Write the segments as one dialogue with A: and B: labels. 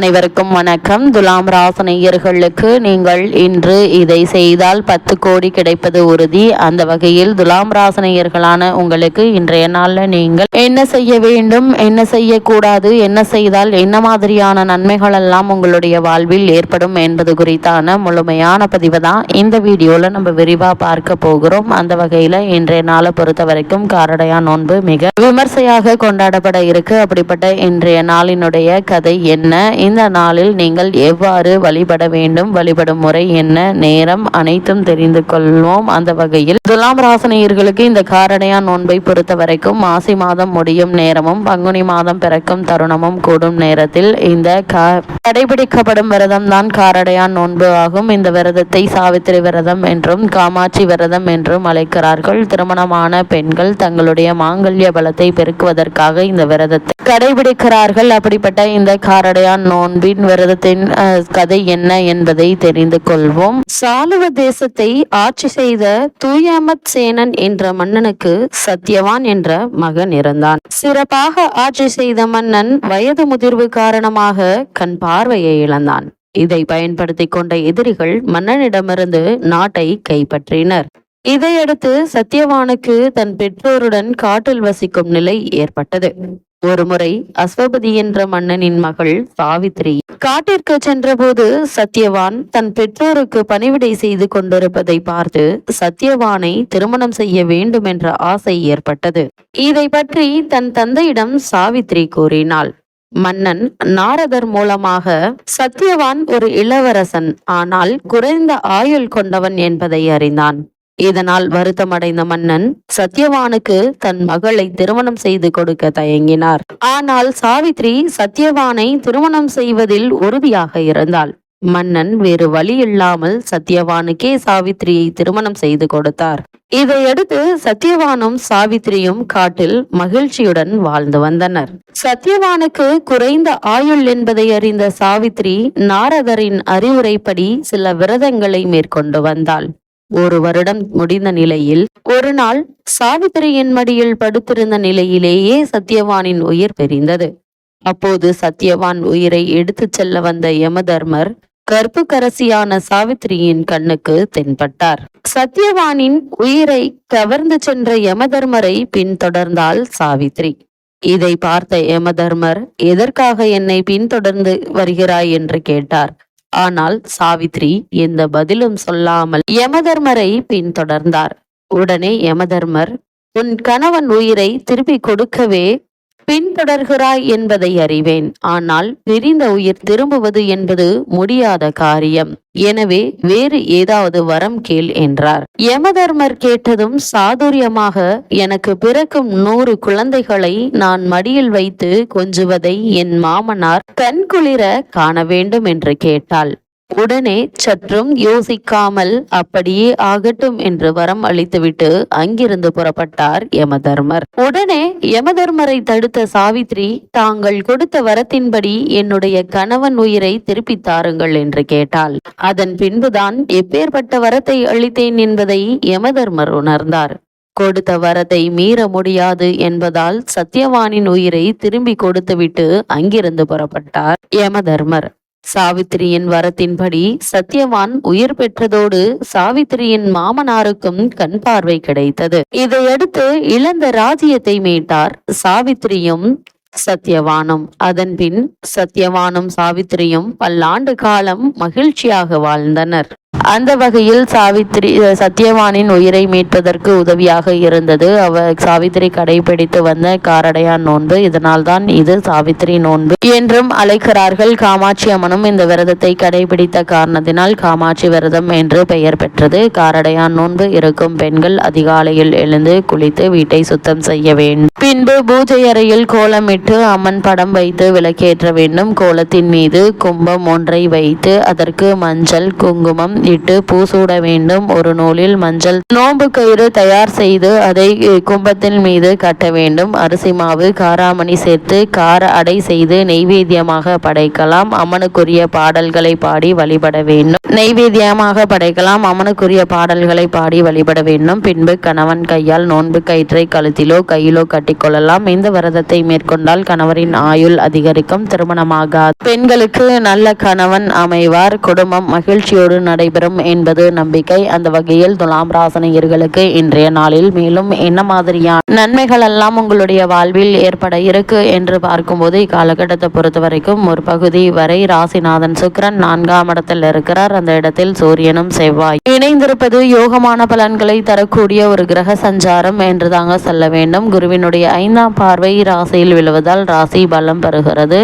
A: அனைவருக்கும் வணக்கம். துலாம் ராசினியர்களுக்கு நீங்கள் இன்று இதை செய்தால் 10 கோடி கிடைப்பது உறுதி. அந்த வகையில் துலாம் ராசினியர்களான உங்களுக்கு இன்றைய நாள்ல நீங்கள் என்ன செய்ய வேண்டும், என்ன செய்யக்கூடாது, என்ன செய்தால் என்ன மாதிரியான நன்மைகள் எல்லாம் உங்களுடைய வாழ்வில் ஏற்படும் என்பது குறித்தான முழுமையான பதிவு தான் இந்த வீடியோல நம்ம விரிவா பார்க்க போகிறோம். அந்த வகையில இன்றைய நாளை பொறுத்த வரைக்கும் காரடையான் நோன்பு மிக விமர்சையாக கொண்டாடப்பட இருக்கு. அப்படிப்பட்ட இன்றைய நாளினுடைய கதை என்ன, இந்த நாளில் நீங்கள் எவ்வாறு வழிபட வேண்டும், வழிபடும் முறை என்ன, நேரம் அனைத்தும் தெரிந்து கொள்வோம். அந்த வகையில் துலாம் ராசினியர்களுக்கு இந்த காரடையான் நோன்பை பொறுத்த வரைக்கும் மாசி மாதம் முடியும் நேரமும் பங்குனி மாதம் பிறக்கும் தருணமும் கூடும் நேரத்தில் இந்த கடைபிடிக்கப்படும் விரதம் தான் காரடையான் நோன்பு ஆகும். இந்த விரதத்தை சாவித்திரி விரதம் என்றும் காமாட்சி விரதம் என்றும் அழைக்கிறார்கள். திருமணமான பெண்கள் தங்களுடைய மாங்கல்ய பலத்தை பெருக்குவதற்காக இந்த விரதத்தை கடைபிடிக்கிறார்கள். அப்படிப்பட்ட இந்த காரடையான் நோன்பின் விரதத்தின் கதை என்ன என்பதை தெரிந்து கொள்வோம். சாலுவ தேசத்தை ஆட்சி செய்த தூயமத் சேனன் என்ற மன்னனுக்கு சத்யவான் என்ற மகன் இருந்தான். சிறப்பாக ஆட்சி செய்த மன்னன் வயது முதிர்வு காரணமாக கண் பார்வையை இழந்தான். இதை பயன்படுத்தி கொண்ட எதிரிகள் மன்னனிடமிருந்து நாட்டை கைப்பற்றினர். இதையடுத்து சத்யவானுக்கு தன் பெற்றோருடன் காட்டில் வசிக்கும் நிலை ஏற்பட்டது. ஒருமுறை அஸ்வபதி என்ற மன்னனின் மகள் சாவித்ரி காட்டிற்கு சென்றபோது சத்யவான் தன் பெற்றோருக்கு பணிவிடை செய்து கொண்டிருப்பதை பார்த்து சத்யவானை திருமணம் செய்ய வேண்டும் என்ற ஆசை ஏற்பட்டது. இதை பற்றி தன் தந்தையிடம் சாவித்ரி கூறினாள். மன்னன் நாரதர் மூலமாக சத்யவான் ஒரு இளவரசன், ஆனால் குறைந்த ஆயுள் கொண்டவன் என்பதை அறிந்தான். இதனால் வருத்தமடைந்த மன்னன் சத்யவானுக்கு தன் மகளை திருமணம் செய்து கொடுக்க தயங்கினார். ஆனால் சாவித்ரி சத்யவானை திருமணம் செய்வதில் உறுதியாக இருந்தாள். மன்னன் வேறு வழி இல்லாமல் சத்யவானுக்கே சாவித்ரியை திருமணம் செய்து கொடுத்தார். இதையடுத்து சத்யவானும் சாவித்ரியும் காட்டில் மகிழ்ச்சியுடன் வாழ்ந்து வந்தனர். சத்யவானுக்கு குறைந்த ஆயுள் என்பதை அறிந்த சாவித்ரி நாரதரின் அறிவுரைப்படி சில விரதங்களை மேற்கொண்டு வந்தாள். 1 வருடம் முடிந்த நிலையில் ஒரு நாள் சாவித்திரியின் மடியில் படுத்திருந்த நிலையிலேயே சத்யவானின் உயிர் பிரிந்தது. அப்போது சத்யவான் உயிரை எடுத்துச் செல்ல வந்த யமதர்மர் கற்புக்கரசியான சாவித்திரியின் கண்ணுக்கு தென்பட்டார். சத்யவானின் உயிரை கவர்ந்து சென்ற யமதர்மரை பின்தொடர்ந்தாள் சாவித்ரி. இதை பார்த்த யமதர்மர், எதற்காக என்னை பின்தொடர்ந்து வருகிறாய் என்று கேட்டார். ஆனால் சாவித்ரி எந்த பதிலும் சொல்லாமல் யமதர்மரை பின்தொடர்ந்தார். உடனே யமதர்மர், உன் கணவன் உயிரை திருப்பி கொடுக்கவே பின்தொடர்கிறாய் என்பதை அறிவேன். ஆனால் பிரிந்த உயிர் திரும்புவது என்பது முடியாத காரியம். எனவே வேறு ஏதாவது வரம் கேள் என்றார். யமதர்மர் கேட்டதும் சாதுரியமாக, எனக்கு பிறக்கும் 100 குழந்தைகளை நான் மடியில் வைத்து கொஞ்சுவதை என் மாமனார் கண்குளிர காண வேண்டும் என்று கேட்டாள். உடனே சற்றும் யோசிக்காமல் அப்படியே ஆகட்டும் என்று வரம் அளித்துவிட்டு அங்கிருந்து புறப்பட்டார் யமதர்மர். உடனே யமதர்மரை தடுத்த சாவித்ரி, தாங்கள் கொடுத்த வரத்தின்படி என்னுடைய கணவன் உயிரை திருப்பி தாருங்கள் என்று கேட்டாள். அதன் பின்புதான் எப்பேற்பட்ட வரத்தை அளித்தேன் என்பதை யமதர்மர் உணர்ந்தார். கொடுத்த வரத்தை மீற முடியாது என்பதால் சத்யவானின் உயிரை திரும்பி கொடுத்துவிட்டு அங்கிருந்து புறப்பட்டார் யமதர்மர். சாவித்திரியின் வரத்தின்படி சத்யவான் உயிர் பெற்றதோடு சாவித்திரியின் மாமனாருக்கும் கண் பார்வை கிடைத்தது. இதையடுத்து இழந்த ராஜ்யத்தை மீட்டார் சாவித்திரியும் சத்யவானும். அதன் பின் சத்யவானும் சாவித்திரியும் பல்லாண்டு காலம் மகிழ்ச்சியாக வாழ்ந்தனர். அந்த வகையில் சத்யவானின் உயிரை மீட்பதற்கு உதவியாக இருந்தது சாவித்திரி கடைபிடித்து வந்த காரடையான் நோன்பு. இதனால் தான் இது சாவித்திரி நோன்பு என்றும் அழைக்கிறார்கள். காமாட்சி அம்மனும் இந்த விரதத்தை கடைபிடித்த காரணத்தினால் காமாட்சி விரதம் என்று பெயர் பெற்றது. காரடையான் நோன்பு இருக்கும் பெண்கள் அதிகாலையில் எழுந்து குளித்து வீட்டை சுத்தம் செய்ய வேண்டும். பின்பு பூஜை அறையில் கோலமிட்டு அம்மன் படம் வைத்து விளக்கேற்ற வேண்டும். கோலத்தின் மீது கும்பம் ஒன்றை வைத்து அதற்கு மஞ்சள், குங்குமம், இட்டு பூசூட வேண்டும். ஒரு நூலில் மஞ்சள் நோன்பு கயிறு தயார் செய்து அதை கும்பத்தின் மீது கட்ட வேண்டும். அரிசி மாவு காராமணி சேர்த்து கார அடை செய்து நெய்வேத்தியமாக படைக்கலாம். அம்மனுக்குரிய பாடல்களை பாடி வழிபட வேண்டும். நெய்வேத்தியமாக படைக்கலாம். அம்மனுக்குரிய பாடல்களை பாடி வழிபட வேண்டும். பின்பு கணவன் கையால் நோன்பு கயிற்றை கழுத்திலோ கையிலோ கட்டிக்கொள்ளலாம். இந்த விரதத்தை மேற்கொண்டால் கணவரின் ஆயுள் அதிகரிக்கும். திருமணமாகாத பெண்களுக்கு நல்ல கணவன் அமைவார். குடும்பம் மகிழ்ச்சியோடு நடைபெறும் என்பது நம்பிக்கை. அந்த வகையில் துலாம் ராசினியர்களுக்கு இன்றைய நாளில் மேலும் என்ன மாதிரியான நன்மைகள் எல்லாம் உங்களுடைய வாழ்வில் ஏற்பட இருக்கு என்று பார்க்கும்போது இக்காலகட்டத்தை பொறுத்த வரைக்கும் ஒரு பகுதி வரை ராசிநாதன் சுக்கிரன் 4ஆம் இடத்தில் இருக்கிறார். அந்த இடத்தில் சூரியனும் செவ்வாய் இணைந்திருப்பது யோகமான பலன்களை தரக்கூடிய ஒரு கிரக சஞ்சாரம் என்று தாங்க சொல்ல வேண்டும். குருவினுடைய 5ஆம் பார்வை ராசியில் விழுவதால் ராசி பலம் பெறுகிறது.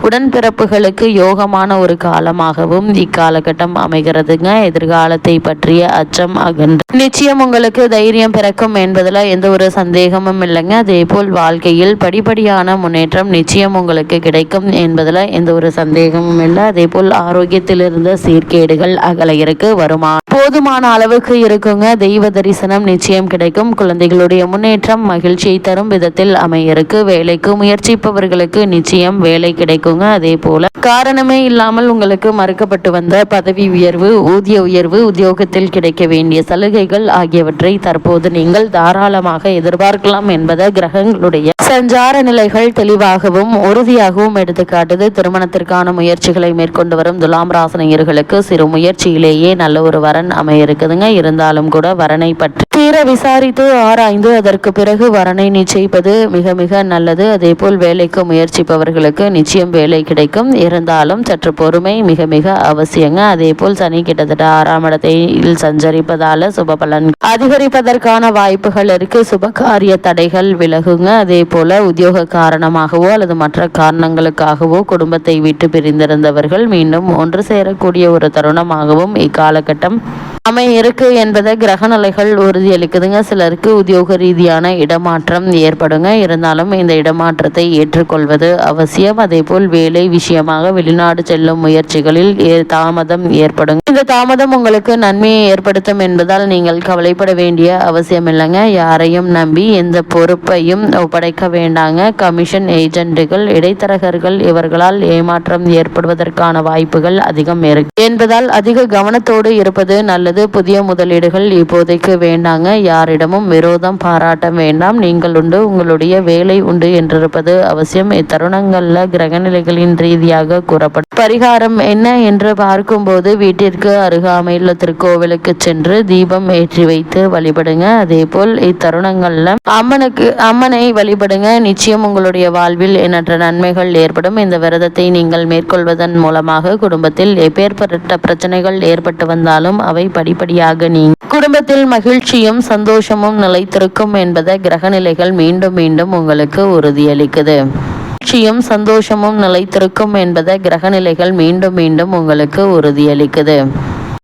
A: உடன்பிறப்புகளுக்கு யோகமான ஒரு காலமாகவும் இக்காலகட்டம் அமைகிறதுங்க. எதிர்காலத்தை பற்றிய அச்சம் அகன்று நிச்சயம் உங்களுக்கு தைரியம் பிறக்கும் என்பதில் எந்த ஒரு சந்தேகமும் இல்லைங்க. அதே போல் வாழ்க்கையில் படிப்படியான முன்னேற்றம் நிச்சயம் உங்களுக்கு கிடைக்கும் என்பதில் எந்த ஒரு சந்தேகமும் இல்லை. அதே போல் ஆரோக்கியத்தில் இருந்த சீர்கேடுகள் அகல இருக்கு. போதுமான அளவுக்கு இருக்குங்க. தெய்வ தரிசனம் நிச்சயம் கிடைக்கும். குழந்தைகளுடைய முன்னேற்றம் மகிழ்ச்சியை தரும் விதத்தில் அமையிருக்கு. வேலைக்கு முயற்சிப்பவர்களுக்கு நிச்சயம் வேலை கிடைக்குங்க. அதே போல காரணமே இல்லாமல் உங்களுக்கு மறுக்கப்பட்டு வந்த பதவி உயர்வு, ஊதிய உயர்வு, உத்தியோகத்தில் கிடைக்க வேண்டிய சலுகைகள் ஆகியவற்றை தற்போது நீங்கள் தாராளமாக எதிர்பார்க்கலாம் என்பதை கிரகங்களுடைய சஞ்சார நிலைகள் தெளிவாகவும் உறுதியாகவும் எடுத்துக்காட்டுது. திருமணத்திற்கான முயற்சிகளை மேற்கொண்டு வரும் துலாம் ராசினியர்களுக்கு சிறு முயற்சியிலேயே நல்ல ஒரு வரன் அமைய இருக்குதுங்க. இருந்தாலும் கூட வரனை பற்றி தீர விசாரித்து ஆராய்ந்து அதற்கு பிறகு வரனை நிச்சயிப்பது மிக மிக நல்லது. அதே போல் வேலைக்கு முயற்சிப்பவர்களுக்கு நிச்சயம் வேலை கிடைக்கும். இருந்தாலும் சற்று பொறுமை மிக மிக அவசியங்க. அதே போல் சனி கிட்டத்தட்ட 6ஆம் இடத்தில் சஞ்சரிப்பதால சுப பலன் அதிகரிப்பதற்கான வாய்ப்புகள் இருக்கு. சுப காரிய தடைகள் விலகுங்க. அதே போல உத்தியோக காரணமாகவோ அல்லது மற்ற காரணங்களுக்காகவோ குடும்பத்தை விட்டு பிரிந்திருந்தவர்கள் மீண்டும் ஒன்று சேரக்கூடிய ஒரு தருணமாகவும் இக்காலகட்டம் இருக்கு என்பதை கிரகநிலைகள் உறுதியளிக்குதுங்க. சிலருக்கு உத்தியோக ரீதியான இடமாற்றம் ஏற்படுங்க. இருந்தாலும் இந்த இடமாற்றத்தை ஏற்றுக்கொள்வது அவசியம். அதே போல் வேலை விஷயமாக வெளிநாடு செல்லும் முயற்சிகளில் தாமதம் ஏற்படும். இந்த தாமதம் உங்களுக்கு நன்மையை ஏற்படுத்தும் என்பதால் நீங்கள் கவலைப்பட வேண்டிய அவசியம் இல்லைங்க. யாரையும் நம்பி எந்த பொறுப்பையும் ஒப்படைக்க வேண்டாங்க. கமிஷன் ஏஜென்ட்டுகள், இடைத்தரகர்கள் இவர்களால் ஏமாற்றம் ஏற்படுவதற்கான வாய்ப்புகள் அதிகம் இருக்கு என்பதால் அதிக கவனத்தோடு இருப்பது நல்லது. புதிய முதலீடுகள் இப்போதைக்கு வேண்டாங்க. யாரிடமும் விரோதம் பாராட்ட வேண்டாம். நீங்கள் உண்டு, உங்களுடைய வேலை உண்டு என்றிருப்பது அவசியம். இத்தருணங்கள்ல கிரகநிலைகளின் ரீதியாக கூறப்படும் பரிகாரம் என்ன என்று பார்க்கும்போது வீட்டிற்கு அருகாமையில் திருக்கோவிலுக்கு சென்று தீபம் ஏற்றி வைத்து வழிபடுங்க. அதே போல் இத்தருணங்கள்ல அம்மனை வழிபடுங்க. நிச்சயம் உங்களுடைய வாழ்வில் எண்ணற்ற நன்மைகள் ஏற்படும். இந்த விரதத்தை நீங்கள் மேற்கொள்வதன் மூலமாக குடும்பத்தில் எப்பேற்பட்ட பிரச்சனைகள் ஏற்பட்டு வந்தாலும் அவை படிப்படியாக நீங்க குடும்பத்தில் மகிழ்ச்சியும் சந்தோஷமும் நிலைத்திருக்கும் என்பதை கிரகநிலைகள் மீண்டும் மீண்டும் உங்களுக்கு உறுதியளிக்குது. மகிழ்ச்சியும் சந்தோஷமும் நிலைத்திருக்கும் என்பதை கிரகநிலைகள் மீண்டும் மீண்டும் உங்களுக்கு உறுதியளிக்குது.